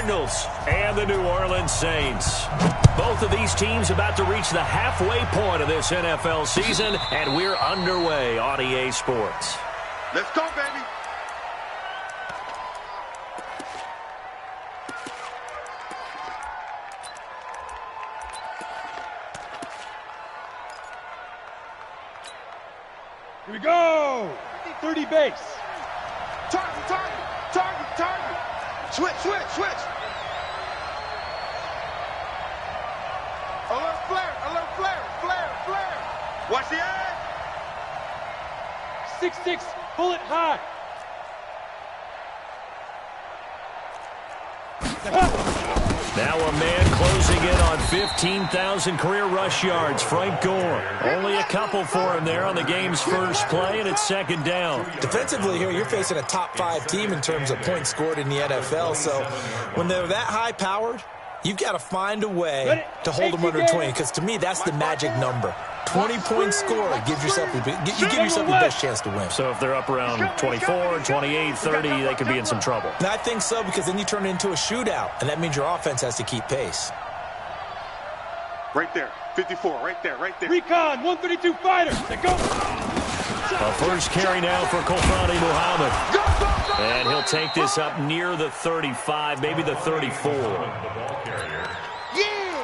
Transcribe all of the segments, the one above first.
Cardinals and the New Orleans Saints. Both of these teams about to reach the halfway point of this NFL season, and we're underway on EA Sports. Let's go, baby. Here we go. 30 base. Target, target, target, target. Switch, switch, switch. Alert flare, flare, flare. Watch the edge. 6-6, bullet high. Now a man closing in on 15,000 career rush yards, Frank Gore. Only a couple for him there on the game's first play, and it's second down. Defensively here, you're facing a top-5 team in terms of points scored in the NFL, so when they're that high-powered, you've got to find a way to hold them under 20, because to me, that's the magic number. 20 points scored gives yourself your best chance to win. So if they're up around 24, 28, 30, they could be in some trouble. And I think so, because then you turn it into a shootout, and that means your offense has to keep pace. Right there, 54, right there, right there. Recon, 132 fighter. They go. A first carry now for Kofani Muhammad. And he'll take this up near the 35, maybe the 34.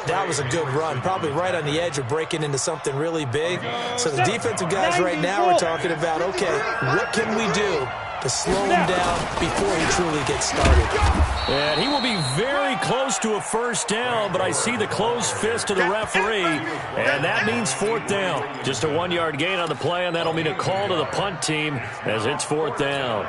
That was a good run, probably right on the edge of breaking into something really big. So the defensive guys right now are talking about, okay, what can we do to slow him down before he truly gets started? And he will be very close to a first down, but I see the closed fist of the referee, and that means fourth down. Just a 1-yard gain on the play, and that'll mean a call to the punt team as it's fourth down.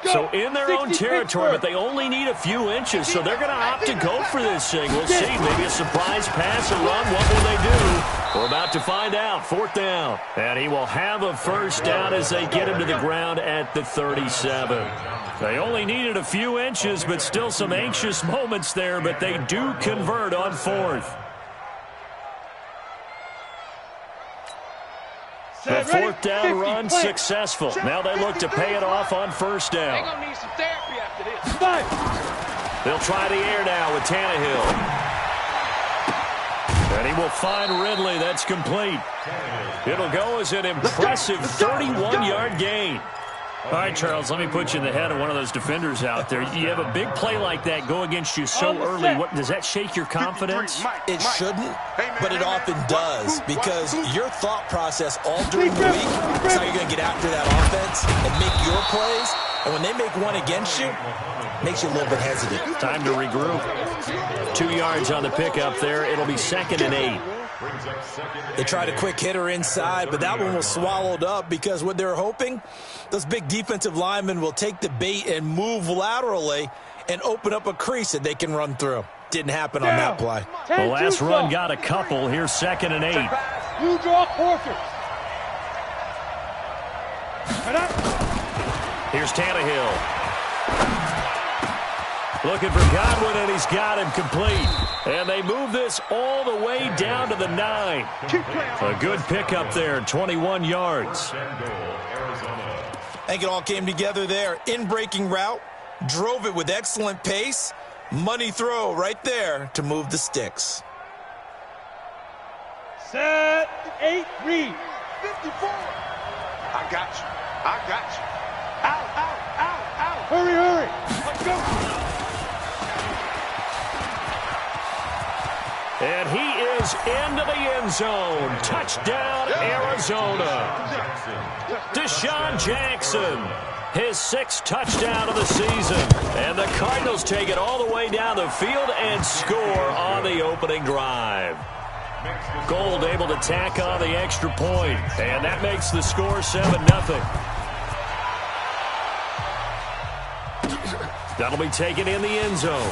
So in their own territory, but they only need a few inches, so they're going to opt to go for this thing. We'll see. Maybe a surprise pass or run. What will they do? We're about to find out. Fourth down. And he will have a first down as they get him to the ground at the 37. They only needed a few inches, but still some anxious moments there, but they do convert on fourth. The fourth down run successful. Now they look to pay it off on first down. They're going to need some therapy after this. They'll try the air now with Tannehill. And he will find Ridley. That's complete. It'll go as an impressive 31-yard gain. All right, Charles, let me put you in the head of one of those defenders out there. You have a big play like that go against you so early. What, does that shake your confidence? It shouldn't, but it often does, because your thought process all during the week is how you're going to get after that offense and make your plays. And when they make one against you, it makes you a little bit hesitant. Time to regroup. 2 yards on the pickup there. It'll be 2nd and 8. They tried a quick hitter inside, but that one was swallowed up because what they're hoping, those big defensive linemen will take the bait and move laterally and open up a crease that they can run through. Didn't happen on that play. The last run got a couple. Here's 2nd and 8. You draw quarters. Here's Tannehill. Looking for Godwin, and he's got him complete. And they move this all the way down to the 9. A good pickup there, 21 yards. I think it all came together there. In-breaking route, drove it with excellent pace. Money throw right there to move the sticks. Set, 8, read. 54. I got you. I got you. Out, out, out, out. Hurry, hurry. Let's go. And he is into the end zone. Touchdown, Arizona. Deshaun Jackson, his 6th touchdown of the season. And the Cardinals take it all the way down the field and score on the opening drive. Gold able to tack on the extra point. And that makes the score 7-0. That'll be taken in the end zone.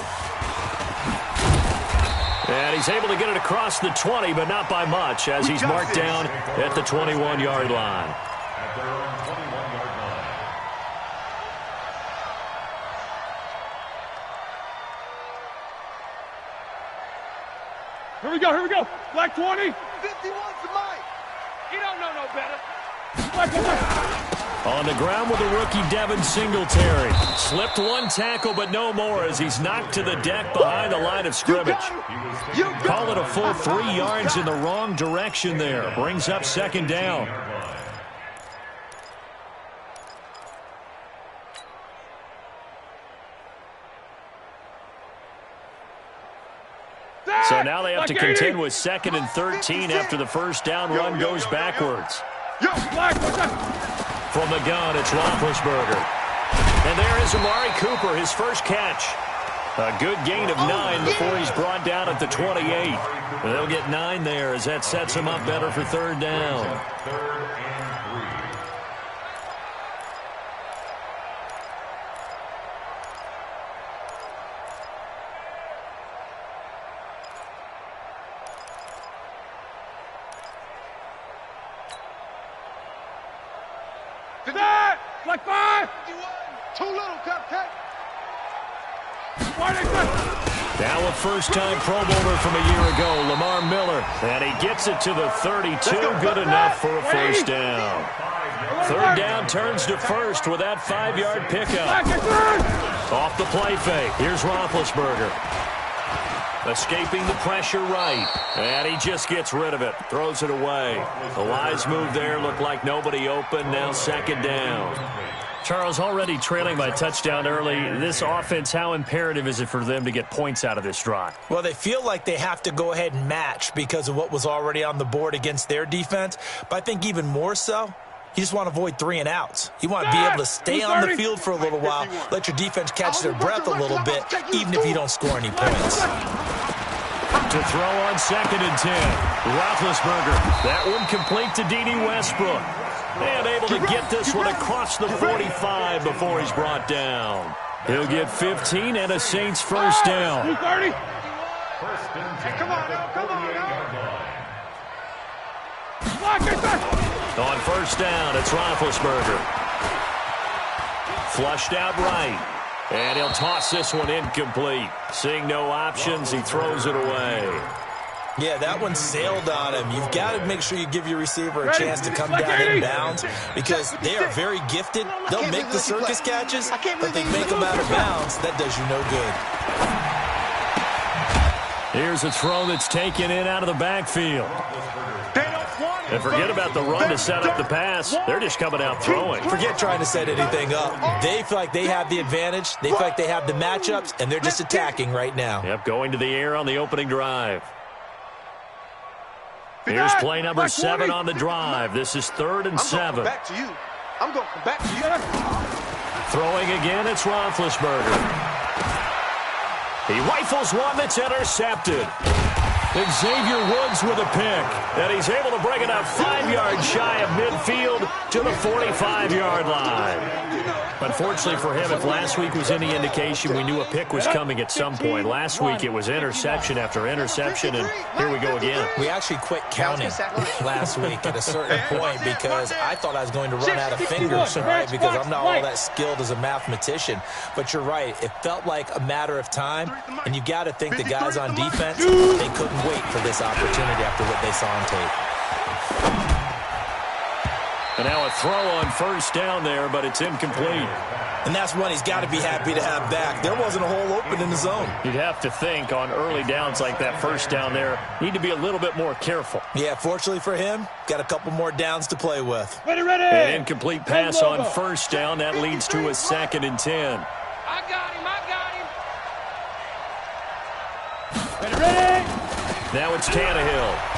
And he's able to get it across the 20, but not by much, as he's marked down at the 21-yard line. Here we go, here we go. Black 20. 51's the mic. He don't know no better. Black 20. On the ground with the rookie Devin Singletary. Slipped one tackle, but no more as he's knocked to the deck behind the line of scrimmage. Call it a full 3 yards in the wrong direction there. Brings up second down. So now they have to contend with 2nd and 13 after the first down run goes backwards. From the gun, it's Roethlisberger. And there is Amari Cooper, his first catch. A good gain of 9 before he's brought down at the 28. They'll get 9 there as that sets him up better for 3rd down. Like 5. Too little, cupcake. Now a first-time Pro Bowler from a year ago, Lamar Miller. And he gets it to the 32. Good enough for a first down. 3rd down turns to 1st with that 5-yard pickup. Off the play fake. Here's Roethlisberger. Escaping the pressure right. And he just gets rid of it. Throws it away. The wise move there. Looked like nobody open. Now 2nd down. Charles, already trailing by touchdown early. This offense, how imperative is it for them to get points out of this drive? Well, they feel like they have to go ahead and match because of what was already on the board against their defense. But I think even more so, you just want to avoid 3 and outs. You want to be able to stay on the field for a little while, let your defense catch their breath a little bit, even if you don't score any points. To throw on 2nd and 10. Roethlisberger. That one complete to D.D. Westbrook. And able to get this one across the 45 before he's brought down. He'll get 15 and a Saints first down. Come on, now, come on, now. On first down, it's Roethlisberger. Flushed out right. And he'll toss this one incomplete. Seeing no options, he throws it away. Yeah, that one sailed on him. You've got to make sure you give your receiver a chance to come down in bounds because they are very gifted. They'll make the circus catches, but they make them out of bounds. That does you no good. Here's a throw that's taken in out of the backfield. And forget about the run to set up the pass. They're just coming out throwing. Forget trying to set anything up. They feel like they have the advantage. They feel like they have the matchups, and they're just attacking right now. Yep, going to the air on the opening drive. Here's play number 7 on the drive. This is 3rd and 7. I'm going to come back to you. Throwing again, it's Roethlisberger. He rifles one that's intercepted. Xavier Woods with a pick. And he's able to bring it up 5 yards shy of midfield to the 45-yard line. Unfortunately for him, if last week was any indication, we knew a pick was coming at some point. Last week it was interception after interception, and here we go again. We actually quit counting last week at a certain point because I thought I was going to run out of fingers, right? Because I'm not all that skilled as a mathematician. But you're right. It felt like a matter of time, and you got to think the guys on defense, they couldn't wait for this opportunity after what they saw on tape. And now a throw on first down there, but it's incomplete. And that's one he's got to be happy to have back. There wasn't a hole open in the zone. You'd have to think on early downs like that first down there, need to be a little bit more careful. Yeah, fortunately for him, got a couple more downs to play with. Ready, ready. An incomplete pass on first down. That leads to a 2nd and 10. I got him, I got him. Ready, ready. Now it's Tannehill.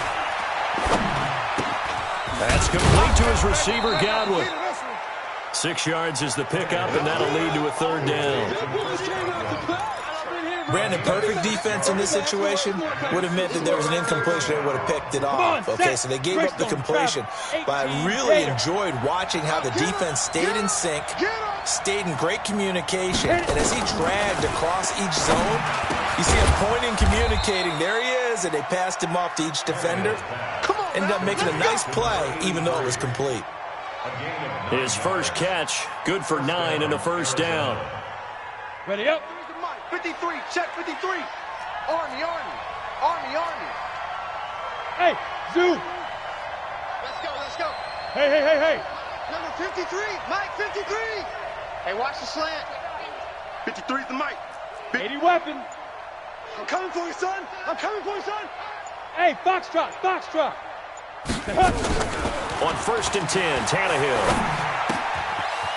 That's complete to his receiver, Godwin. 6 yards is the pickup, and that'll lead to a 3rd down. Brandon, perfect defense in this situation would have meant that there was an incompletion. They would have picked it off. Okay, so they gave up the completion. But I really enjoyed watching how the defense stayed in sync, stayed in great communication. And as he dragged across each zone, you see him pointing, communicating. There he is, and they passed him off to each defender. Ended up making a nice play, even though it was complete. His first catch, good for 9 and a first down. Ready up. 53, check 53. Army, Army. Army, Army. Hey, Zoo. Let's go, let's go. Hey, hey, hey, hey. Number 53, Mike 53. Hey, watch the slant. 53's the Mike. 80 weapon. I'm coming for you, son. I'm coming for you, son. Hey, Foxtrot, Foxtrot. On 1st and 10, Tannehill.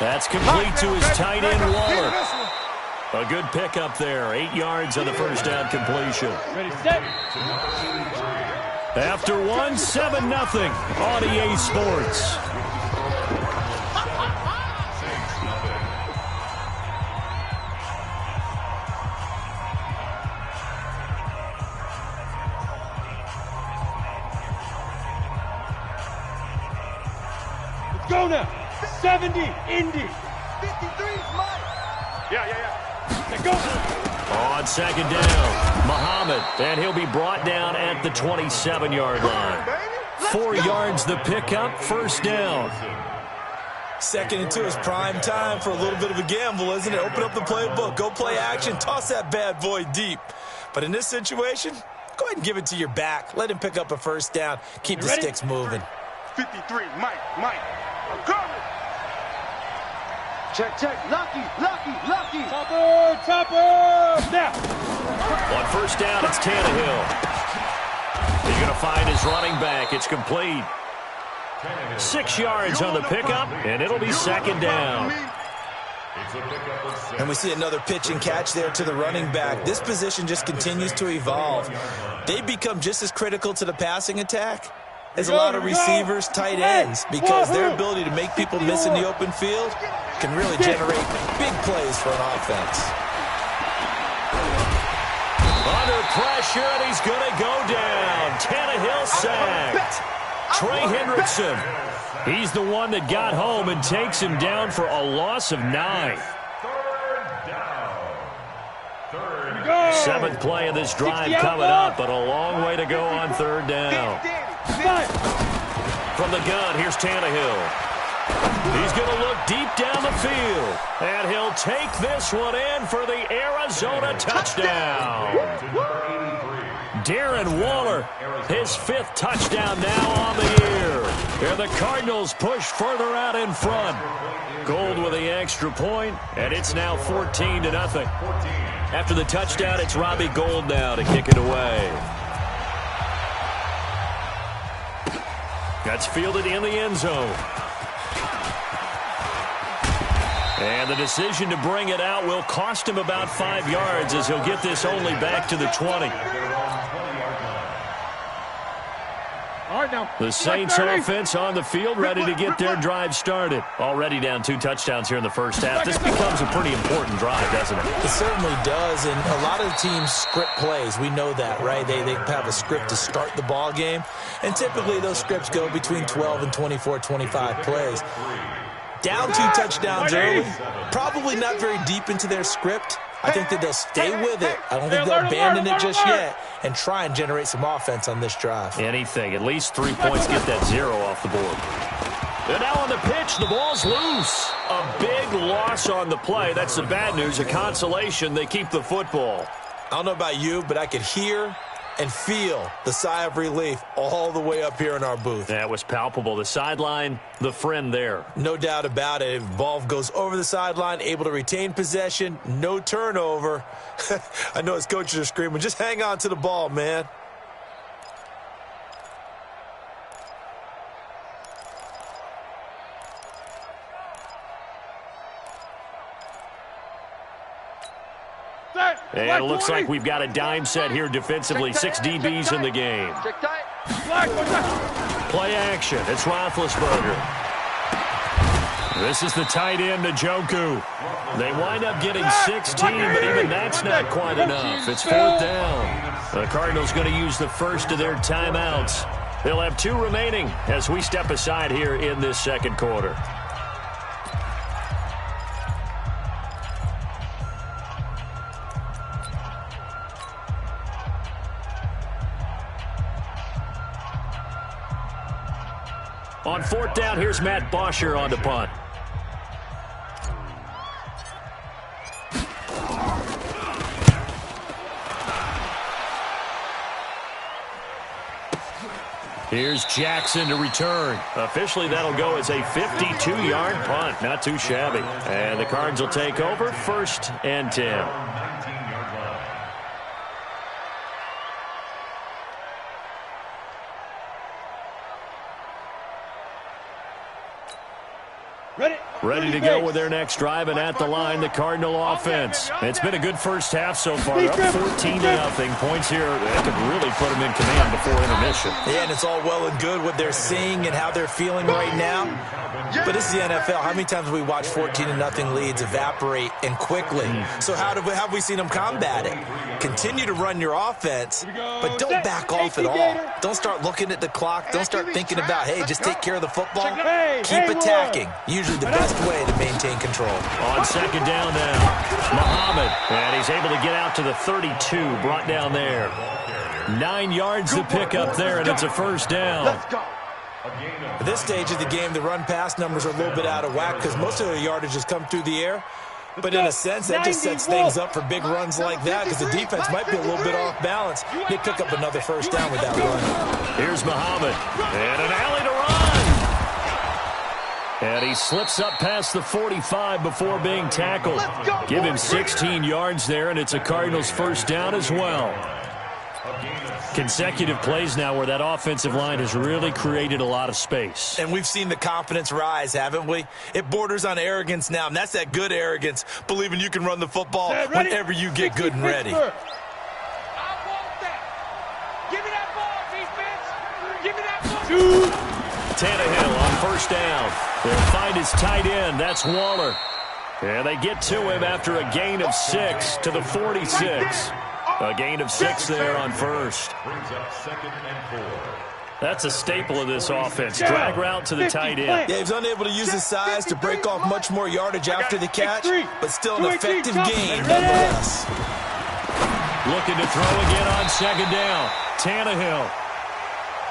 That's complete to his tight end, Waller. A good pickup there. 8 yards on the first down completion. Ready, set. After 1, 7-0 on EA Sports. Let's go now. 70, Indy. 53's Mike. Yeah. Let's go. On 2nd down, Muhammad, and he'll be brought down at the 27-yard line. 4 yards the pickup, 1st down. 2nd and 2 is prime time for a little bit of a gamble, isn't it? Open up the playbook, go play action, toss that bad boy deep. But in this situation, go ahead and give it to your back. Let him pick up a 1st down. Keep the sticks moving. 53, Mike. I'm coming. Check. Lucky. Chopper. Now. On 1st down, it's Tannehill. He's going to find his running back. It's complete. 6 yards on the pickup, and it'll be 2nd down. And we see another pitch and catch there to the running back. This position just continues to evolve. They become just as critical to the passing attack as a lot of receivers, tight ends, because their ability to make people miss in the open field can really generate big plays for an offense. Under pressure, and he's going to go down. Tannehill sacked. Trey Hendrickson, he's the one that got home and takes him down for a loss of 9. 7th play of this drive coming up, but a long way to go on 3rd down. From the gun, here's Tannehill. He's going to look deep down the field, and he'll take this one in for the Arizona touchdown. Darren Waller, his 5th touchdown now on the year. And the Cardinals push further out in front. Gold with the extra point, and it's now 14-0. After the touchdown, it's Robbie Gould now to kick it away. That's fielded in the end zone. And the decision to bring it out will cost him about 5 yards as he'll get this only back to the 20. All right, now. The Saints offense on the field, ready to get their drive started. Already down 2 touchdowns here in the first half. This becomes a pretty important drive, doesn't it? It certainly does, and a lot of the teams script plays. We know that, right? They have a script to start the ball game, and typically those scripts go between 12 and 24, 25 plays. Down 2 touchdowns early, probably not very deep into their script. I think that they'll stay with it. I don't think they'll abandon it just yet and try and generate some offense on this drive. Anything. At least 3 points, get that 0 off the board. And now on the pitch, the ball's loose. A big loss on the play. That's the bad news. A consolation, they keep the football. I don't know about you, but I could hear and feel the sigh of relief all the way up here in our booth. That was palpable. The sideline, the friend there. No doubt about it. If ball goes over the sideline, able to retain possession, no turnover. I know his coaches are screaming, just hang on to the ball, man. And it looks like we've got a dime set here defensively. 6 DBs in the game. Play action. It's Roethlisberger. This is the tight end, Njoku. They wind up getting 16, but even that's not quite enough. It's 4th down. The Cardinals going to use the first of their timeouts. They'll have 2 remaining as we step aside here in this second quarter. On 4th down, here's Matt Bosher on the punt. Here's Jackson to return. Officially, that'll go as a 52-yard punt. Not too shabby. And the Cards will take over 1st and 10. Ready to go with their next drive, and at the line, the Cardinal offense. It's been a good first half so far. Up 14-0. Points here that could really put them in command before intermission. Yeah, and it's all well and good what they're seeing and how they're feeling right now. But this is the NFL. How many times have we watched 14-0 leads evaporate and quickly? So how have we seen them combat it? Continue to run your offense, but don't back off at all. Don't start looking at the clock. Don't start thinking about, hey, just take care of the football. Keep attacking. Usually the best way to maintain control. On 2nd down now, Muhammad, and he's able to get out to the 32, brought down there. 9 yards to pick up there, and it's a 1st down. At this stage of the game, the run-pass numbers are a little bit out of whack because most of the yardage has come through the air. But in a sense, that just sets things up for big runs like that because the defense might be a little bit off balance. They pick up another 1st down with that run. Here's Muhammad, and an alley to run. And he slips up past the 45 before being tackled. Give him 16 yards there, and it's a Cardinals 1st down as well. Consecutive plays now where that offensive line has really created a lot of space. And we've seen the confidence rise, haven't we? It borders on arrogance now, and that's that good arrogance, believing you can run the football whenever you get good and ready. I want that. Give me that ball, defense. Give me that ball. Tannehill on 1st down. They'll find his tight end. That's Waller. And they get to him after a gain of 6 to the 46. A gain of 6 there on 1st. That's a staple of this offense. Drag route to the tight end. Yeah, he's unable to use his size to break off much more yardage after the catch, but still an effective gain nonetheless. Looking to throw again on 2nd down. Tannehill.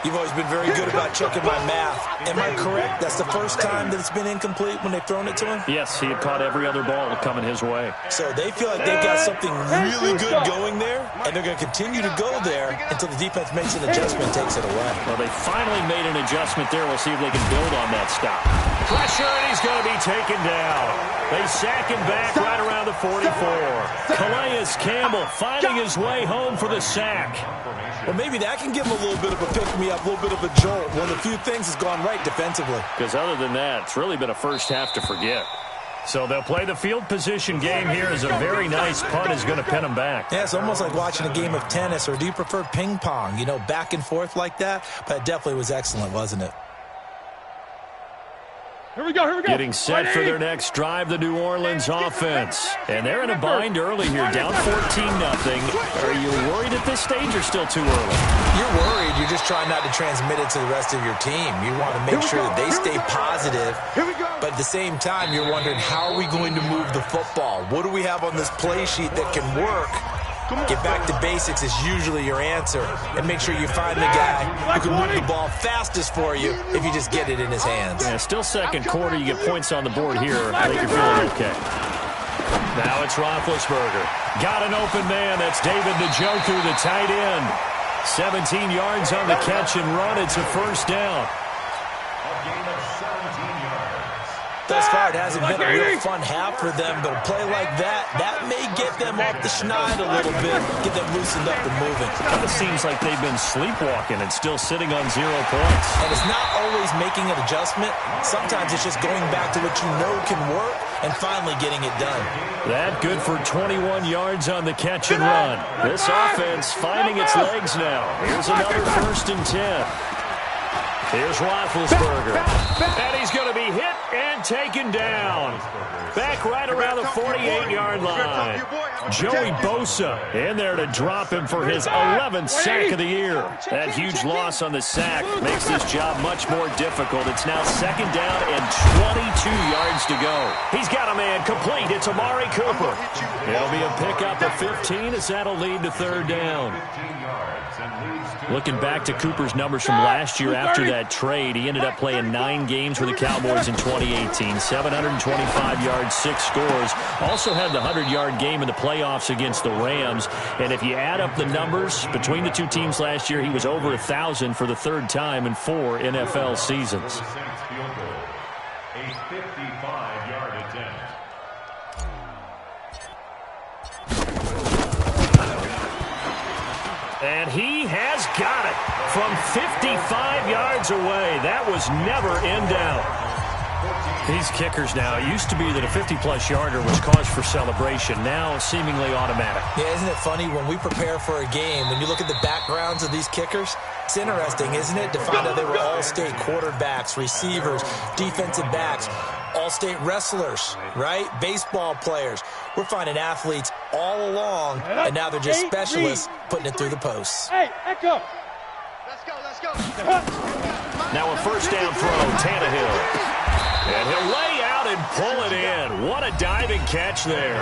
You've always been very good about checking my math. Am I correct? That's the first time that it's been incomplete when they've thrown it to him? Yes, he had caught every other ball coming his way. So they feel like they've got something really good going there, and they're going to continue to go there until the defense makes an adjustment and takes it away. Well, they finally made an adjustment there. We'll see if they can build on that stop. Pressure, and he's going to be taken down. They sack him back right around the 44. Calais Campbell finding his way home for the sack. Well, maybe that can give him a little bit of a pick-me-up, a little bit of a jolt. One of the few things has gone right defensively. Because other than that, it's really been a first half to forget. So they'll play the field position game here as a very nice punt is going to pin them back. Yeah, it's almost like watching a game of tennis, or do you prefer ping pong? You know, back and forth like that? But it definitely was excellent, wasn't it? Here we go, here we go. Getting set for their next drive, the New Orleans offense. And they're in a bind early here, down 14-0. Are you worried at this stage or still too early? You're worried. You're just trying not to transmit it to the rest of your team. You want to make sure that they stay positive. But at the same time, you're wondering, how are we going to move the football? What do we have on this play sheet that can work? Get back to basics is usually your answer. And make sure you find the guy who can move the ball fastest for you if you just get it in his hands. Yeah, still 2nd quarter. You get points on the board here. I think you're feeling okay. Now it's Roethlisberger. Got an open man. That's David Njoku, the tight end. 17 yards on the catch and run. It's a 1st down. Thus far, it hasn't been a real fun half for them, but a play like that may get them off the schneid a little bit, get them loosened up and moving. Kind of seems like they've been sleepwalking and still sitting on 0 points. And it's not always making an adjustment. Sometimes it's just going back to what you know can work and finally getting it done. That good for 21 yards on the catch and run. This offense finding its legs now. Here's another 1st and 10. Here's Roethlisberger. And he's going to be hit and taken down. Back right around the 48-yard line. Joey Bosa in there to drop him for his 11th sack of the year. That huge loss on the sack makes this job much more difficult. It's now 2nd down and 22 yards to go. He's got a man complete. It's Amari Cooper. It'll be a pickup of 15 as that'll lead to 3rd down. Looking back to Cooper's numbers from last year after that that trade. He ended up playing 9 games for the Cowboys in 2018. 725 yards, 6 scores. Also had the 100-yard game in the playoffs against the Rams. And if you add up the numbers between the two teams last year, he was over 1,000 for the 3rd time in 4 NFL seasons. A 55-yard attempt. And he has got it from 55 yards away. That was never in doubt. These kickers now, it used to be that a 50-plus yarder was cause for celebration. Now seemingly automatic. Yeah, isn't it funny when we prepare for a game, when you look at the backgrounds of these kickers, it's interesting, isn't it, to find out they were all-state quarterbacks, receivers, defensive backs, all-state wrestlers, right? Baseball players. We're finding athletes all along, and now they're just specialists putting it through the posts. Hey, echo. Let's go. Now a first down throw, Tannehill. And he'll lay out and pull it in. What a diving catch there.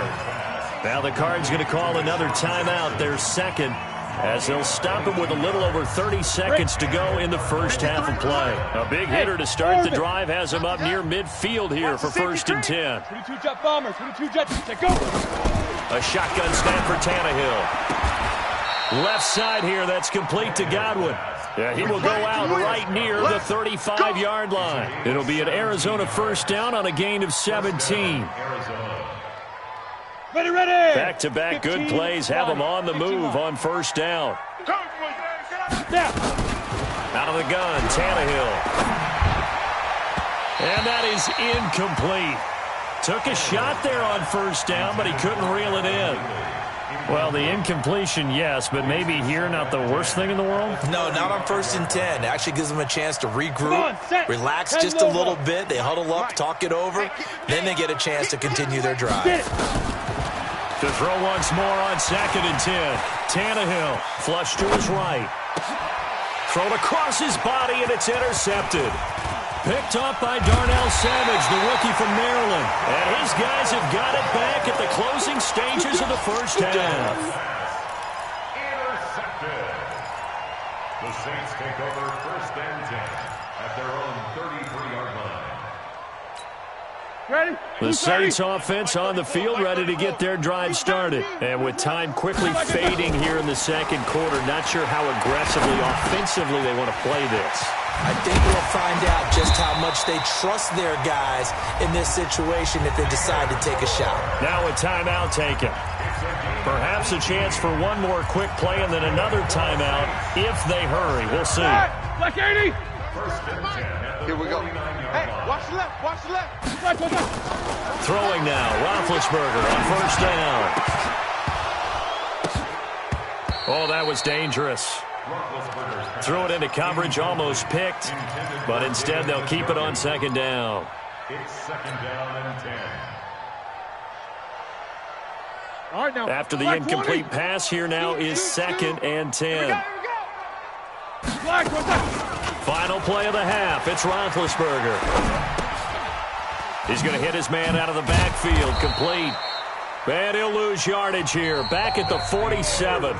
Now the Cards going to call another timeout, their second, as they'll stop him with a little over 30 seconds to go in the first half of play. A big hitter to start the drive has him up near midfield here for 1st and 10. 22 jet bombers, 22 jets. Go. A shotgun snap for Tannehill. Left side here, that's complete to Godwin. Yeah, he will go out right near the 35-yard line. It'll be an Arizona first down on a gain of 17. Ready. Back-to-back good plays have him on the move on first down. Out of the gun, Tannehill. And that is incomplete. Took a shot there on first down, but he couldn't reel it in. Well, the incompletion, yes, but maybe here not the worst thing in the world? No, not on 1st and 10. It actually gives them a chance to regroup, relax just a little bit. They huddle up, talk it over. Then they get a chance to continue their drive. To throw once more on 2nd and 10. Tannehill, flush to his right. Thrown across his body, and it's intercepted. Picked up by Darnell Savage, the rookie from Maryland. And his guys have got it back at the closing stages of the first half. Intercepted. The Saints take over 1st and 10 at their own 33-yard line. Ready? The Saints offense on the field, ready to get their drive started. And with time quickly fading here in the second quarter, not sure how aggressively, offensively they want to play this. I think we'll find out just how much they trust their guys in this situation if they decide to take a shot. Now a timeout taken. Perhaps a chance for one more quick play and then another timeout if they hurry. We'll see. Black 80. 1st and 10. Here we go. Hey, watch the left. Throwing now, Roethlisberger on first down. Oh, that was dangerous. Threw it into coverage, almost picked, but instead they'll keep it on 2nd down. It's 2nd down and 10. All right, now. After the incomplete pass, here now is 2nd and 10. Final play of the half. It's Roethlisberger. He's going to hit his man out of the backfield, complete. And he'll lose yardage here, back at the 47.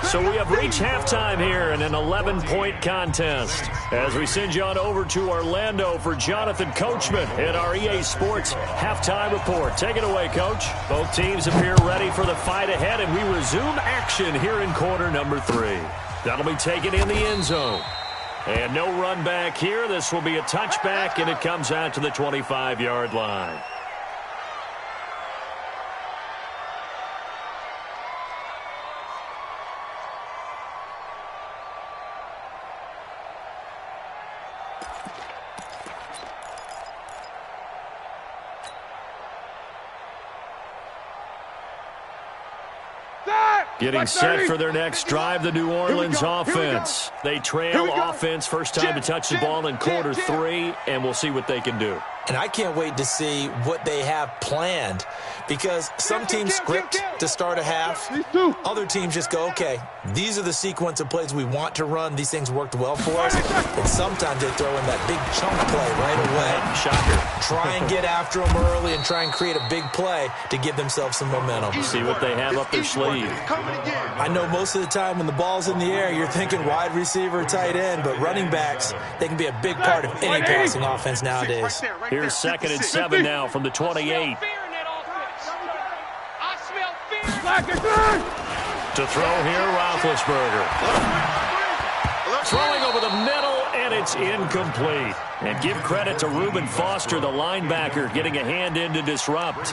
So we have reached halftime here in an 11-point contest. As we send you on over to Orlando for Jonathan Coachman in our EA Sports Halftime Report. Take it away, Coach. Both teams appear ready for the fight ahead, and we resume action here in quarter number 3. That'll be taken in the end zone. And no run back here. This will be a touchback, and it comes out to the 25-yard line. Getting set for their next drive, the New Orleans offense. They trail offense, first time to touch the ball in quarter 3, and we'll see what they can do. And I can't wait to see what they have planned, because some teams script to start a half. Other teams just go, okay, these are the sequence of plays we want to run. These things worked well for us. And sometimes they throw in that big chunk play right away. Shocker. Try and get after them early and try and create a big play to give themselves some momentum. See what they have up their sleeve. I know most of the time when the ball's in the air, you're thinking wide receiver, tight end, but running backs, they can be a big part of any passing offense nowadays. Here's 2nd and 7 now from the 28. To throw here, Roethlisberger. Throwing over the middle, and it's incomplete. And give credit to Reuben Foster, the linebacker, getting a hand in to disrupt.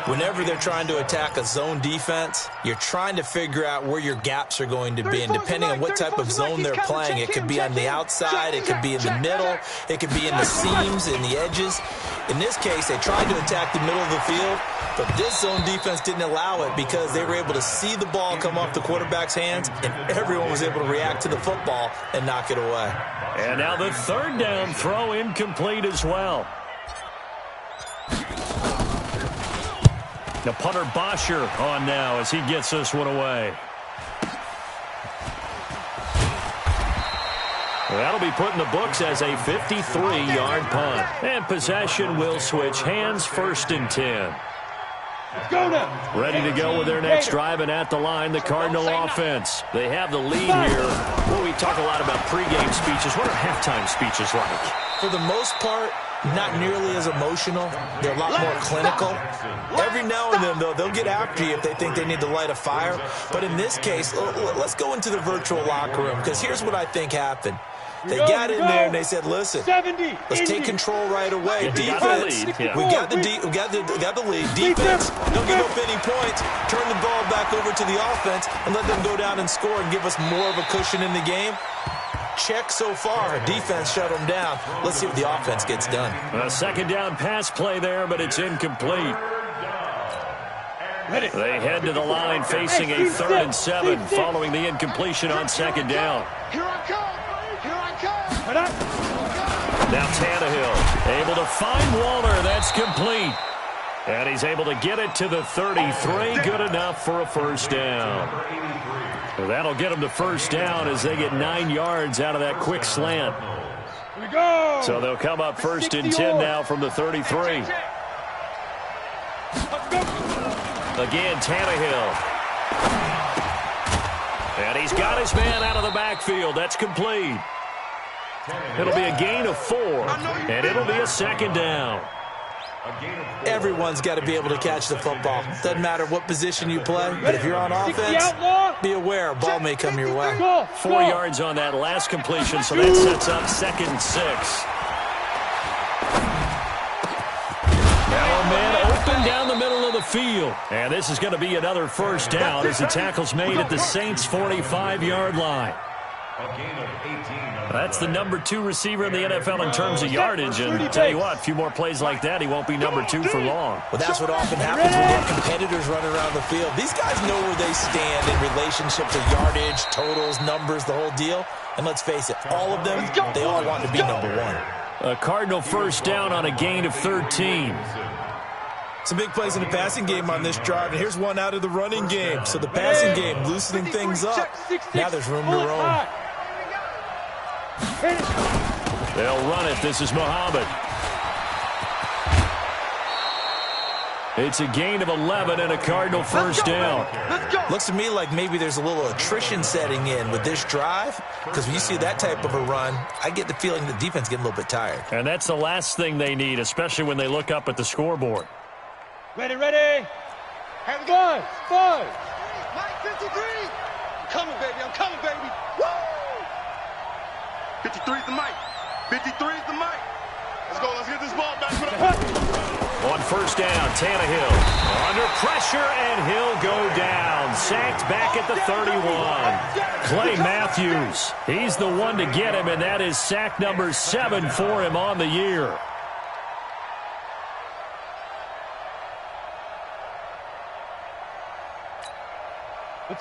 Whenever they're trying to attack a zone defense, you're trying to figure out where your gaps are going to be. And depending on what type of zone they're playing, it could be on the outside, it could be in the middle, it could be in the seams, in the edges. In this case, they tried to attack the middle of the field, but this zone defense didn't allow it because they were able to see the ball come off the quarterback's hands, and everyone was able to react to the football and knock it away. And now the 3rd down throw incomplete as well. The punter Bosher on now as he gets this one away. That'll be put in the books as a 53-yard punt. And possession will switch hands, 1st and 10. Let's go now. Ready to go with their next drive, and at the line, the Cardinal offense. They have the lead here. Well, we talk a lot about pregame speeches. What are halftime speeches like? For the most part, not nearly as emotional. They're a lot more clinical. Every now and then, though, they'll get after you if they think they need to light a fire. But in this case, let's go into the virtual locker room, because here's what I think happened. They got in there and they said, listen, let's take control right away. Defense, we got the lead. Defense, don't give up any points. Turn the ball back over to the offense and let them go down and score and give us more of a cushion in the game. Check so far. Defense shut them down. Let's see what the offense gets done. A 2nd down pass play there, but it's incomplete. They head to the line facing a 3rd and 7 following the incompletion on 2nd down. Here I come. Now Tannehill able to find Waller. That's complete. And he's able to get it to the 33. Good enough for a 1st down. Well, that'll get them the 1st down as they get 9 yards out of that quick slant. Here we go. So they'll come up 1st and 10 now from the 33. Again, Tannehill. And he's got his man out of the backfield. That's complete. It'll be a gain of 4, and it'll be a 2nd down. Everyone's got to be able to catch the football. Doesn't matter what position you play, but if you're on offense, be aware a ball may come your way. 4 yards on that last completion, so that sets up 2nd and 6. Now a man open down the middle of the field. And this is going to be another 1st down as the tackle's made at the Saints' 45-yard line. That's the number 2 receiver in the NFL in terms of yardage, and tell you what, a few more plays like that, he won't be number 2 for long. Well, that's what often happens when you have competitors running around the field. These guys know where they stand in relationship to yardage, totals, numbers, the whole deal. And let's face it, all of them, they all want to be number 1. A Cardinal 1st down on a gain of 13. Some big plays in the passing game on this drive, and here's one out of the running game. So the passing game loosening things up. Now there's room to roam. They'll run it. This is Muhammad. It's a gain of 11 and a Cardinal 1st down. Looks to me like maybe there's a little attrition setting in with this drive, because when you see that type of a run, I get the feeling the defense getting a little bit tired. And that's the last thing they need, especially when they look up at the scoreboard. Ready. Have the guys. 5. Mike, 53. I'm coming, baby. Woo! 53 is the mic. 53 is the mic. Let's go. Let's get this ball back. On 1st down, Tannehill under pressure, and he'll go down. Sacked back at the 31. Clay Matthews, he's the one to get him, and that is sack number 7 for him on the year.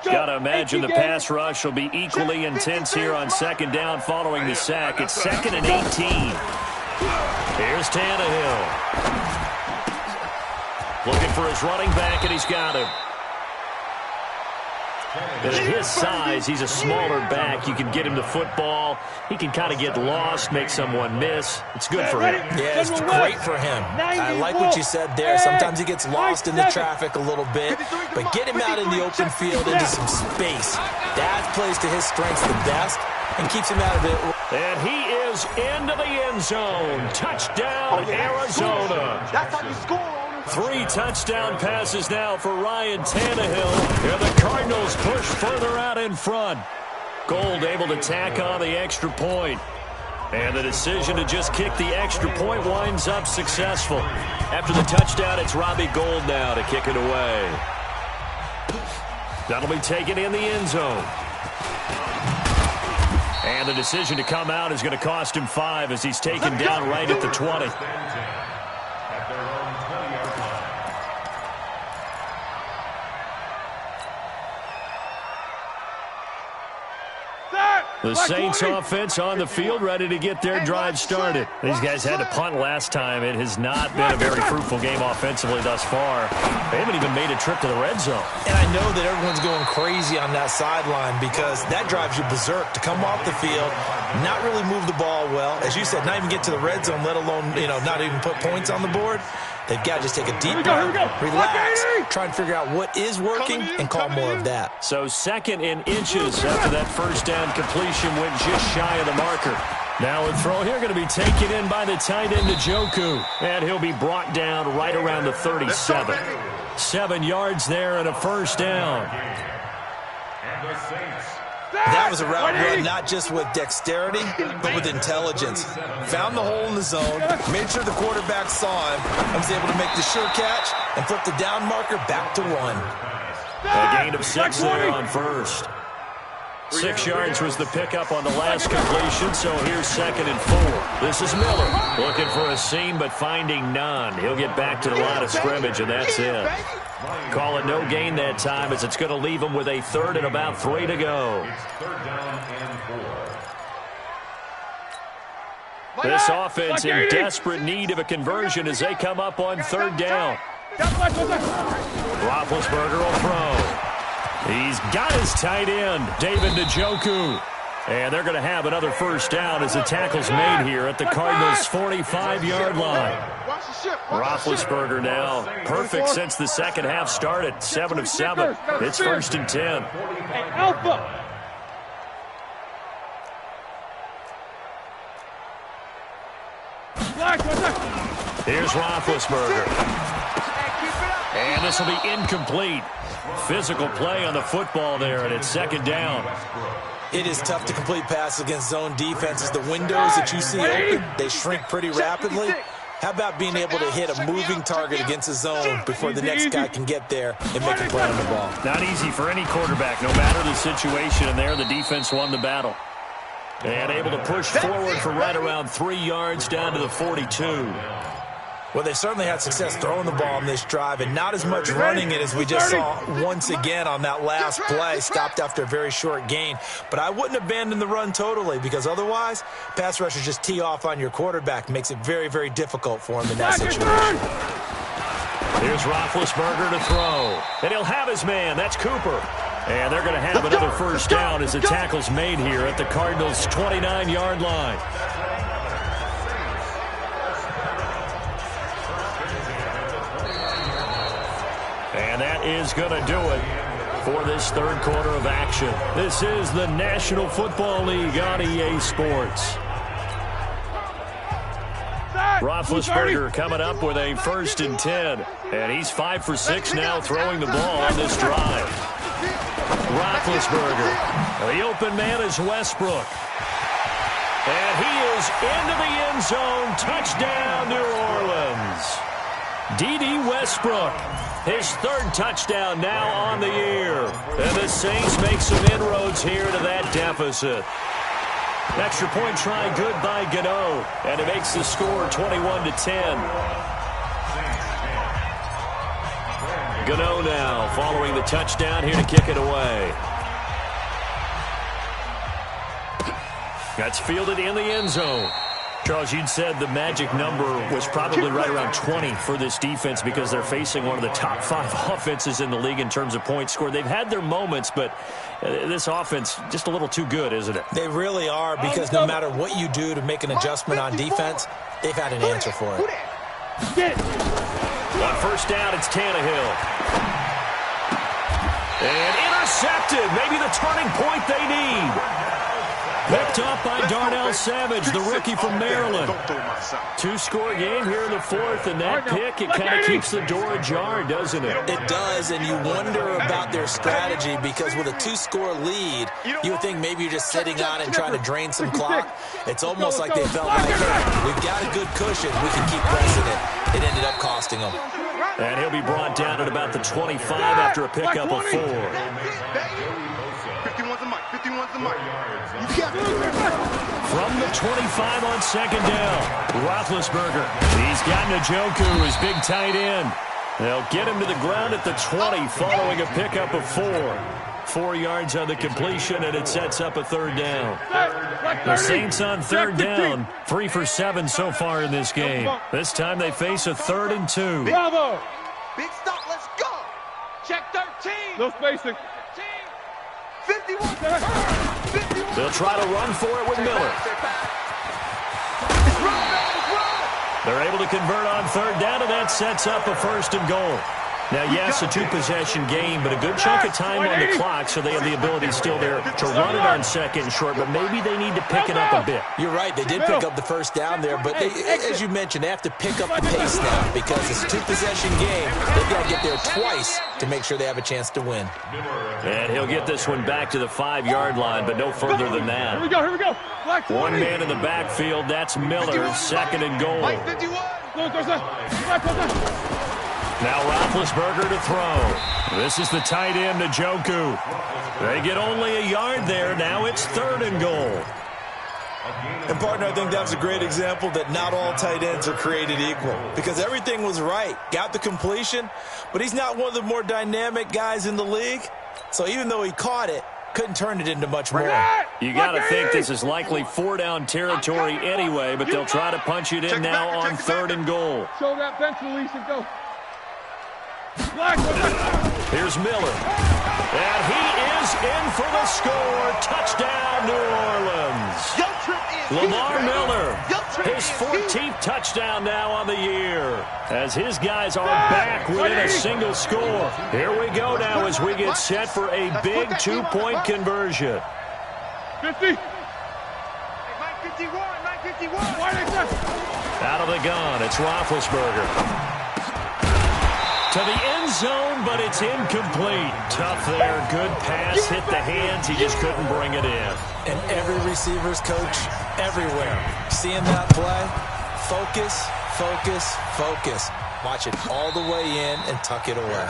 Got to imagine the pass rush will be equally intense here on 2nd down following the sack. It's 2nd and 18. Here's Tannehill. Looking for his running back, and he's got him. And at his size, he's a smaller back. You can get him the football. He can kind of get lost, make someone miss. It's good for him. Yeah, it's great for him. I like what you said there. Sometimes he gets lost in the traffic a little bit, but get him out in the open field into some space. That plays to his strengths the best and keeps him out of it. And he is into the end zone. Touchdown, Arizona. That's how you score. 3 touchdown passes now for Ryan Tannehill. And the Cardinals push further out in front. Gold able to tack on the extra point. And the decision to just kick the extra point winds up successful. After the touchdown, it's Robbie Gould now to kick it away. That'll be taken in the end zone. And the decision to come out is going to cost him 5 as he's taken down right at the 20. The Saints offense on the field, ready to get their drive started. These guys had to punt last time. It has not been a very fruitful game offensively thus far. They haven't even made a trip to the red zone. And I know that everyone's going crazy on that sideline because that drives you berserk to come off the field, not really move the ball well. As you said, not even get to the red zone, let alone, not even put points on the board. They've got to just take a deep breath, relax, try and figure out what is working, and call more of that. So 2nd and inches after that first down completion went just shy of the marker. Now a throw here going to be taken in by the tight end Njoku. And he'll be brought down right around the 37. 7 yards there and a first down. And the Saints. That was a route run not just with dexterity, but with intelligence. Found the hole in the zone, made sure the quarterback saw him, and was able to make the sure catch and flip the down marker back to 1. A gain of 6 there on first. 6 yards was the pickup on the last completion, so here's 2nd and 4. This is Miller looking for a seam, but finding none. He'll get back to the line of scrimmage, and that's it. Call it no gain that time as it's going to leave him with a 3rd and about 3 to go. It's 3rd down and 4. This offense in desperate need of a conversion as they come up on 3rd down. Roethlisberger will throw. He's got his tight end, David Njoku. And they're going to have another first down as the tackle's made here at the Cardinals' 45-yard line. Roethlisberger now perfect since the second half started. 7 of 7. It's 1st and 10. Alpha. Here's Roethlisberger. And this will be incomplete. Physical play on the football there, and it's 2nd down. It is tough to complete passes against zone defenses. The windows that you see open, they shrink pretty rapidly. How about being able to hit a moving target against a zone before the next guy can get there and make a play on the ball? Not easy for any quarterback, no matter the situation, and there the defense won the battle. And able to push forward for right around 3 yards down to the 42. Well, they certainly had success throwing the ball on this drive and not as much running it as we just saw once again on that last play. Stopped after a very short gain. But I wouldn't abandon the run totally because otherwise, pass rushers just tee off on your quarterback. Makes it very, very difficult for him in that situation. Here's Roethlisberger to throw. And he'll have his man. That's Cooper. And they're going to have another first down as the tackle's made here at the Cardinals' 29-yard line. And that is going to do it for this 3rd quarter of action. This is the National Football League on EA Sports. Roethlisberger coming up with a 1st and 10. And he's 5 for 6 now throwing the ball on this drive. Roethlisberger. The open man is Westbrook. And he is into the end zone. Touchdown, New Orleans. D.D. Westbrook. His 3rd touchdown now on the year. And the Saints make some inroads here to that deficit. Extra point try good by Gano. And it makes the score 21-10. Gano now following the touchdown here to kick it away. That's fielded in the end zone. Charles, you'd said the magic number was probably right around 20 for this defense because they're facing one of the top 5 offenses in the league in terms of points scored. They've had their moments, but this offense just a little too good, isn't it? They really are, because no matter what you do to make an adjustment on defense, they've had an answer for it. On first down, it's Tannehill. And intercepted. Maybe the turning point they need. Picked up by Darnell Savage, the rookie from Maryland. 2-score game here in the 4th, and that pick, it kind of keeps the door ajar, doesn't it? It does, and you wonder about their strategy, because with a 2-score lead, you would think maybe you're just sitting on it and trying to drain some clock. It's almost like they felt like, hey, we've got a good cushion. We can keep pressing it. It ended up costing them. And he'll be brought down at about the 25 after a pickup of 4. 51's the mic. 51's the mic. From the 25 on second down, Roethlisberger. He's got Njoku, his big tight end. They'll get him to the ground at the 20 following a pickup of 4. 4 yards on the completion, and it sets up a 3rd down. The Saints on 3rd down, 3 for 7 so far in this game. This time they face a 3rd and 2. Bravo. Big stop. Let's go. Check 13. No spacing. 51. 51. They'll try to run for it with Miller. They're able to convert on 3rd down, and that sets up a 1st and goal. Now, yes, a 2-possession game, but a good chunk of time on the clock, so they have the ability still there to run it on 2nd and short, but maybe they need to pick it up a bit. You're right. They did pick up the 1st down there, but they, as you mentioned, they have to pick up the pace now because it's a 2-possession game. They've got to get there twice to make sure they have a chance to win. And he'll get this one back to the 5-yard line, but no further than that. Here we go. Here we go. Black 20. One man in the backfield. That's Miller. 2nd and goal. Now Roethlisberger to throw. This is the tight end, Njoku. They get only a yard there. Now it's 3rd and goal. And, partner, I think that was a great example that not all tight ends are created equal, because everything was right. Got the completion, but he's not one of the more dynamic guys in the league. So even though he caught it, couldn't turn it into much more. You got to think this is likely 4-down territory anyway, but they'll try to punch it in now on 3rd and goal. Show that bench release and go. Here's Miller. And he is in for the score. Touchdown, New Orleans. Lamar Miller, his 14th touchdown now on the year, as his guys are back within a single score. Here we go now as we get set for a big 2-point conversion. 50. 951. Out of the gun, it's Roethlisberger. To the end zone, but it's incomplete. Tough there. Good pass. Hit the hands. He just couldn't bring it in. And every receiver's coach everywhere, seeing that play, focus, focus, focus. Watch it all the way in and tuck it away.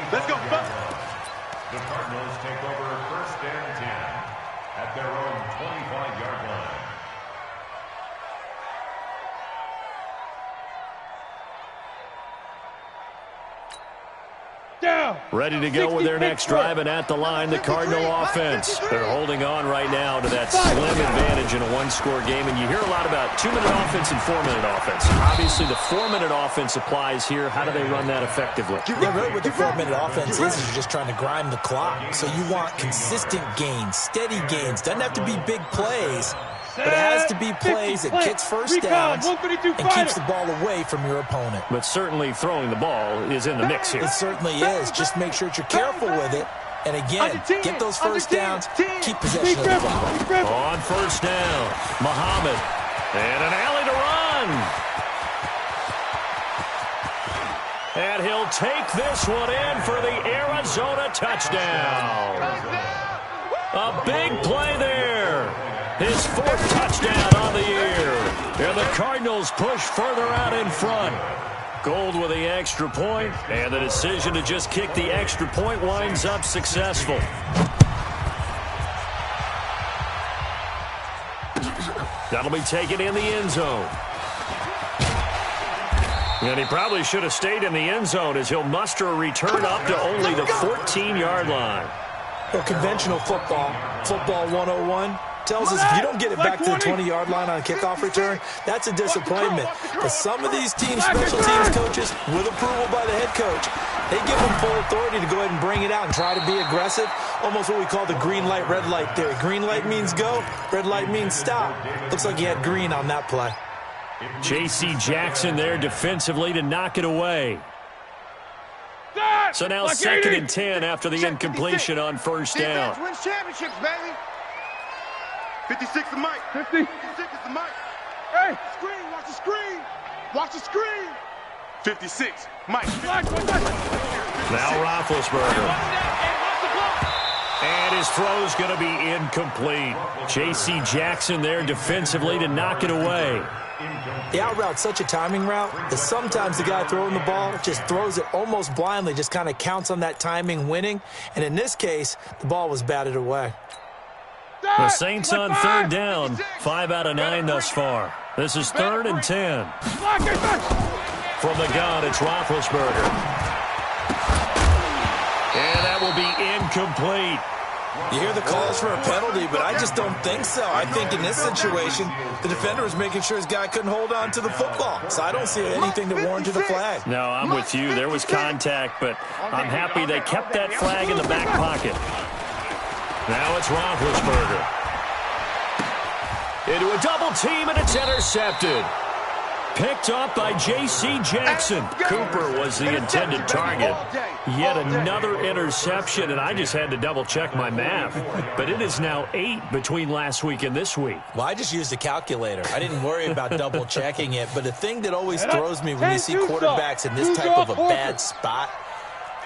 Let's go. The Cardinals take over 1st and 10 at their own 25-yard line. Down. Ready to go with their next drive, and at the line, the Cardinal offense. They're holding on right now to that slim advantage in a 1-score game, and you hear a lot about 2-minute offense and 4-minute offense. Obviously, the 4-minute offense applies here. How do they run that effectively? Yeah, really what the 4-minute offense is you're just trying to grind the clock. So you want consistent gains, steady gains. Doesn't have to be big plays, but it has to be plays that gets first downs and keeps the ball away from your opponent. But certainly throwing the ball is in the mix here. It certainly is. Just make sure that you're careful with it. And again, get those first downs, keep possession of the ball. On first down, Muhammad. And an alley to run. And he'll take this one in for the Arizona touchdown. A big play there. His 4th touchdown on the year. And the Cardinals push further out in front. Gold with the extra point, and the decision to just kick the extra point winds up successful. That'll be taken in the end zone. And he probably should have stayed in the end zone as he'll muster a return up to only the 14-yard line. Well, conventional football 101, tells us if you don't get it back to the 20-yard line on a kickoff return, that's a disappointment. But some of these special teams coaches, with approval by the head coach, they give them full authority to go ahead and bring it out and try to be aggressive, almost what we call the green light, red light theory. Green light means go, red light means stop. Looks like he had green on that play. J.C. Jackson there defensively to knock it away. So now 2nd and 10 after the incompletion on first down. Wins championships, baby. 56 to Mike. 50. 56 is the Mike. Hey. Screen, watch the screen. Watch the screen. 56. Mike. Now Roethlisberger. And his throw's going to be incomplete. J.C. Jackson there defensively to knock it away. The out route's such a timing route that sometimes the guy throwing the ball just throws it almost blindly, just kind of counts on that timing winning. And in this case, the ball was batted away. The Saints on 3rd down, 5 out of 9 thus far. This is 3rd and 10. From the gun, it's Roethlisberger. And that will be incomplete. You hear the calls for a penalty, but I just don't think so. I think in this situation, the defender was making sure his guy couldn't hold on to the football. So I don't see anything that warranted a flag. No, I'm with you. There was contact, but I'm happy they kept that flag in the back pocket. Now it's Roethlisberger. Into a double team, and it's intercepted. Picked up by J.C. Jackson. Cooper was the intended target. Yet another interception, and I just had to double-check my math. But it is now 8 between last week and this week. Well, I just used a calculator. I didn't worry about double-checking it. But the thing that always throws me when you see quarterbacks in this type of a bad spot,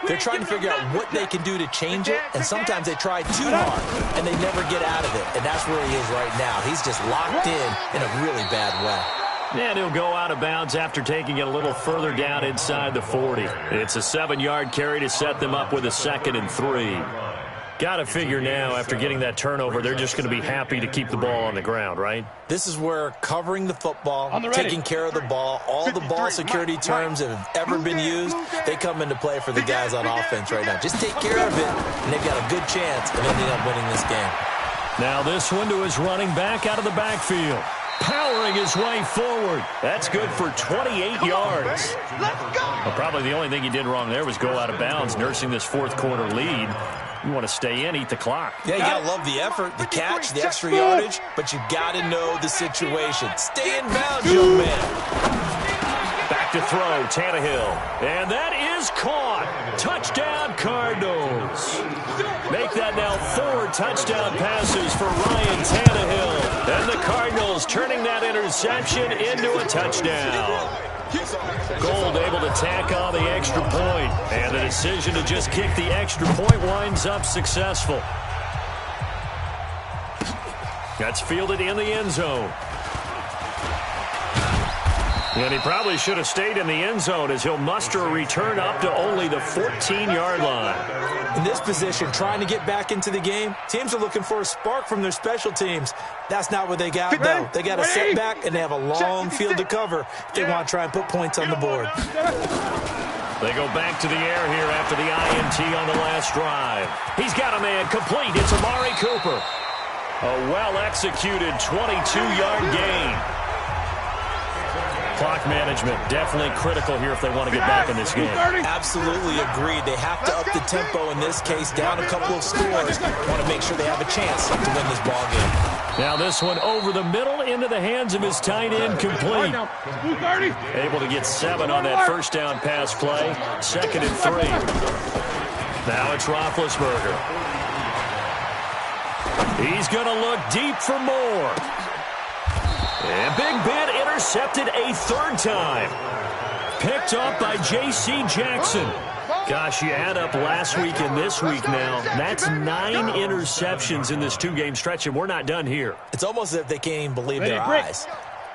they're trying to figure out what they can do to change it, and sometimes they try too hard, and they never get out of it. And that's where he is right now. He's just locked in a really bad way. And he'll go out of bounds after taking it a little further down inside the 40. It's a 7-yard carry to set them up with a 2nd and 3. Got to figure now, after getting that turnover, they're just going to be happy to keep the ball on the ground, right? This is where covering the football, taking care of the ball, all the ball security terms that have ever been used, they come into play for the guys on offense right now. Just take care of it, and they've got a good chance of ending up winning this game. Now this one to his running back out of the backfield. Powering his way forward. That's good for 28 yards. Well, probably the only thing he did wrong there was go out of bounds, nursing this 4th quarter lead. You want to stay in, eat the clock. Yeah, you got to love the effort, the catch, the extra yardage, but you got to know the situation. Stay in bounds, young man. Back to throw, Tannehill. And that is caught. Touchdown, Cardinals. Make that now 4 touchdown passes for Ryan Tannehill. And the Cardinals turning that interception into a touchdown. Gold able to tack on the extra point. And the decision to just kick the extra point winds up successful. That's fielded in the end zone. And he probably should have stayed in the end zone as he'll muster a return up to only the 14-yard line. In this position, trying to get back into the game, teams are looking for a spark from their special teams. That's not what they got, though. They got a setback, and they have a long field to cover if they want to try and put points on the board. They go back to the air here after the INT on the last drive. He's got a man complete. It's Amari Cooper. A well-executed 22-yard gain. Clock management definitely critical here if they want to get back in this game. Absolutely agreed. They have to up the tempo in this case, down a couple of scores. Want to make sure they have a chance to win this ball game. Now this one over the middle into the hands of his tight end, complete. Able to get 7 on that first down pass play. 2nd and 3. Now it's Roethlisberger. He's going to look deep for more. And Big Ben intercepted a 3rd time. Picked up by J.C. Jackson. Gosh, you add up last week and this week now. That's 9 interceptions in this 2-game stretch, and we're not done here. It's almost as if they can't even believe their eyes.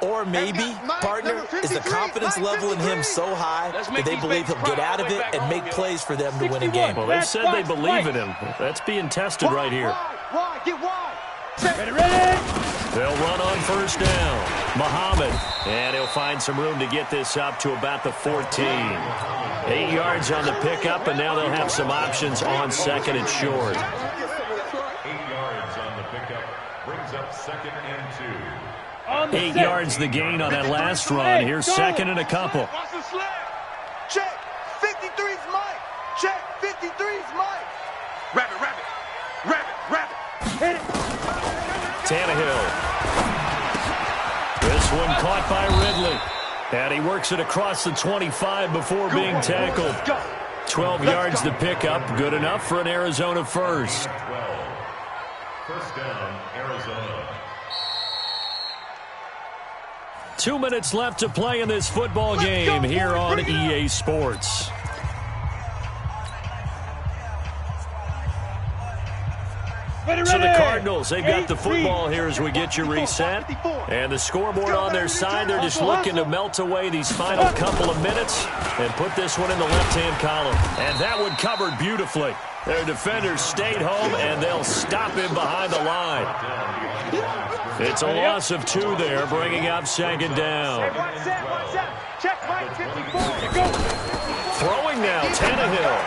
Or maybe, partner, is the confidence level in him so high that they believe he'll get out of it and make plays for them to win a game. Well, they said they believe in him. That's being tested right here. Get wide. Ready? They'll run on first down. Muhammad. And he'll find some room to get this up to about the 14. 8 yards on the pickup, and now they'll have some options on 2nd and short. 8 yards on the pickup. brings up 2nd and 2. 8 yards the gain on that last run. Here's 2nd and a couple. Watch the slant. Check. 53's Mike. Check. 53's Mike. Rabbit. Hit it. Tannehill. This one caught by Ridley. And he works it across the 25 before being tackled. 12 yards to pick up. Good enough for an Arizona first. 12. First down, Arizona. 2 minutes left to play in this football game here on EA Sports. So the Cardinals, they've got the football here as we get you reset. And the scoreboard on their side, they're just looking to melt away these final couple of minutes and put this one in the left-hand column. And that one covered beautifully. Their defenders stayed home, and they'll stop him behind the line. It's a loss of 2 there, bringing up 2nd down. Watch that. Check Mike 54. Go. Throwing now, Tannehill.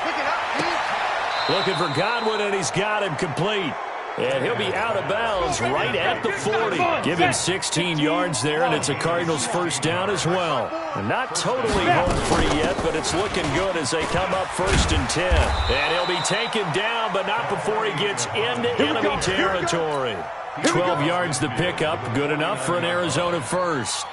Looking for Godwin, and he's got him complete. And he'll be out of bounds right at the 40. Give him 16 yards there, and it's a Cardinals first down as well. Not totally home free yet, but it's looking good as they come up 1st and 10. And he'll be taken down, but not before he gets into enemy territory. 12 yards to pick up. Good enough for an Arizona first.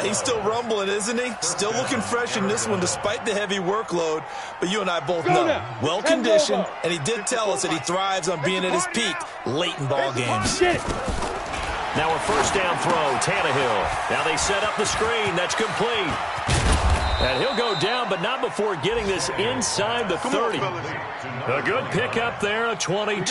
He's still rumbling, isn't he? Still looking fresh in this one despite the heavy workload. But you and I both know, well-conditioned, and he did tell us that he thrives on being at his peak late in ball games. Now a first down throw, Tannehill. Now they set up the screen. That's complete. And he'll go down, but not before getting this inside the 30. A good pickup there, a 22.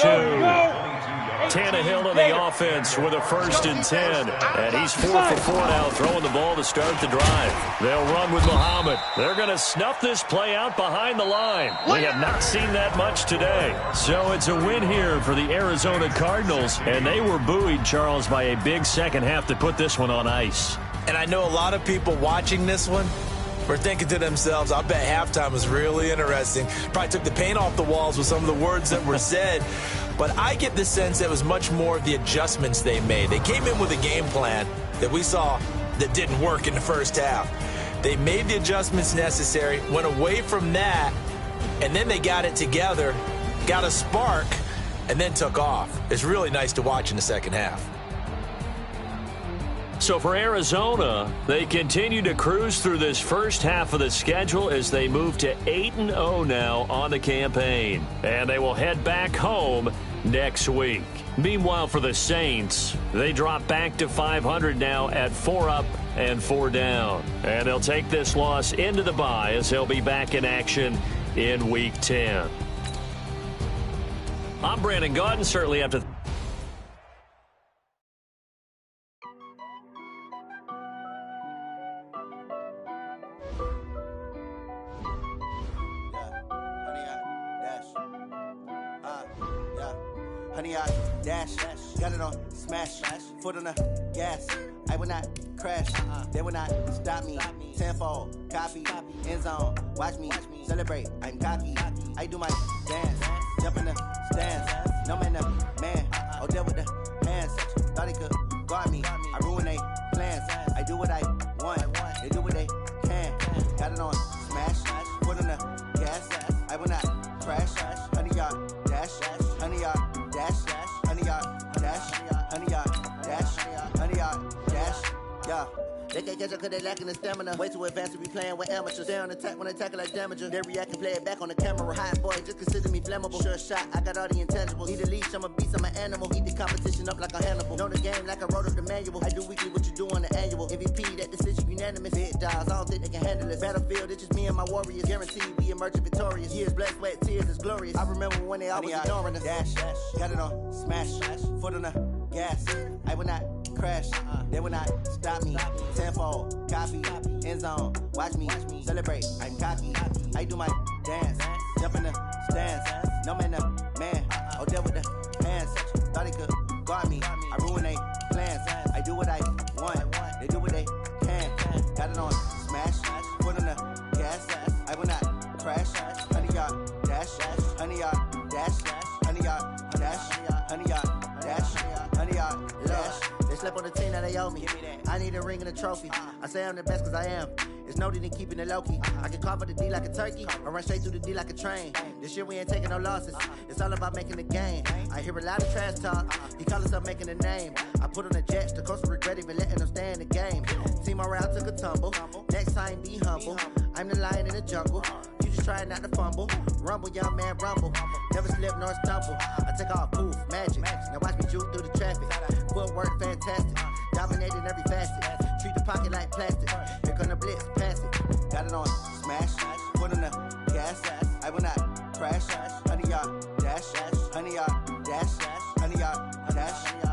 Tannehill on the offense with a 1st and 10. And he's 4 for 4 now, throwing the ball to start the drive. They'll run with Muhammad. They're going to snuff this play out behind the line. We have not seen that much today. So it's a win here for the Arizona Cardinals. And they were buoyed, Charles, by a big second half to put this one on ice. And I know a lot of people watching this one were thinking to themselves, I bet halftime was really interesting. Probably took the paint off the walls with some of the words that were said. But I get the sense that it was much more of the adjustments they made. They came in with a game plan that we saw that didn't work in the first half. They made the adjustments necessary, went away from that, and then they got it together, got a spark, and then took off. It's really nice to watch in the second half. So for Arizona, they continue to cruise through this first half of the schedule as they move to 8-0 now on the campaign. And they will head back home next week. Meanwhile, for the Saints, they drop back to 500 now at 4 up and 4 down. And they'll take this loss into the bye as they'll be back in action in Week 10. I'm Brandon Gaudin, certainly after... Honey, I dash, got it on smash, foot on the gas. I will not crash, they will not stop me. Tenfold, copy, end zone, watch me celebrate. I'm cocky, I do my dance, jump in the stands. No man, oh, deal with the hands. Thought he could guard me, I ruin they plans. I do what I want, they do what they can. Got it on smash, foot on the gas. I will not crash, honey, y'all dash, honey, y'all. Dash, honey, y'all, dash, honey, y'all, dash, honey, y'all, dash, yeah. They can't catch up cause they lacking the stamina. Way too advanced to be playing with amateurs. Stay on attack when they tackle like damager. They react and play it back on the camera. Hot boy, just consider me flammable. Sure shot, I got all the intangibles. Need a leash, I'm a beast, I'm an animal. Heat the competition up like a Hannibal. Know the game like I wrote up the manual. I do weekly what you do on the annual. MVP, that decision unanimous. Big dogs, I don't think they can handle it. Battlefield, it's just me and my warriors. Guaranteed we emerge victorious. Years, blood, sweat, tears, it's glorious. I remember when they always ignoring us. Dash, got it on smash, foot on the gas. I will not crash, they will not stop me. Tenfold, copy, end zone, watch me celebrate. I'm cocky, I do my dance, jump in the stands. No man, oh, deal with the hands. Thought he could guard me, I ruin they plans. I do what I want, they do what they can. Got it on smash, foot on the gas. I will not crash, honey, y'all dash, honey, y'all dash, honey, y'all dash, honey, y'all dash, honey, y'all slept on the team that they owe me. I need a ring and a trophy. I say I'm the best cause I am. It's noted in keeping it low-key. I can carve up the D like a turkey or run straight through the D like a train. This year we ain't taking no losses. It's all about making the game. I hear a lot of trash talk. He call himself making a name. I put on the Jets. The coach will regret even letting them stay in the game. Team morale took a tumble. Next time be humble. I'm the lion in the jungle. You just trying not to fumble. Rumble, young man, rumble. Never slip nor stumble. I take off, poof, magic. Now watch me juke through the traffic. Footwork fantastic. Dominating every facet. Treat the pocket like plastic. Here come the blitz, pass it. Got it on smash. Foot on the gas. I will not crash. 100 yard dash. 100 yard dash. 100 yard dash.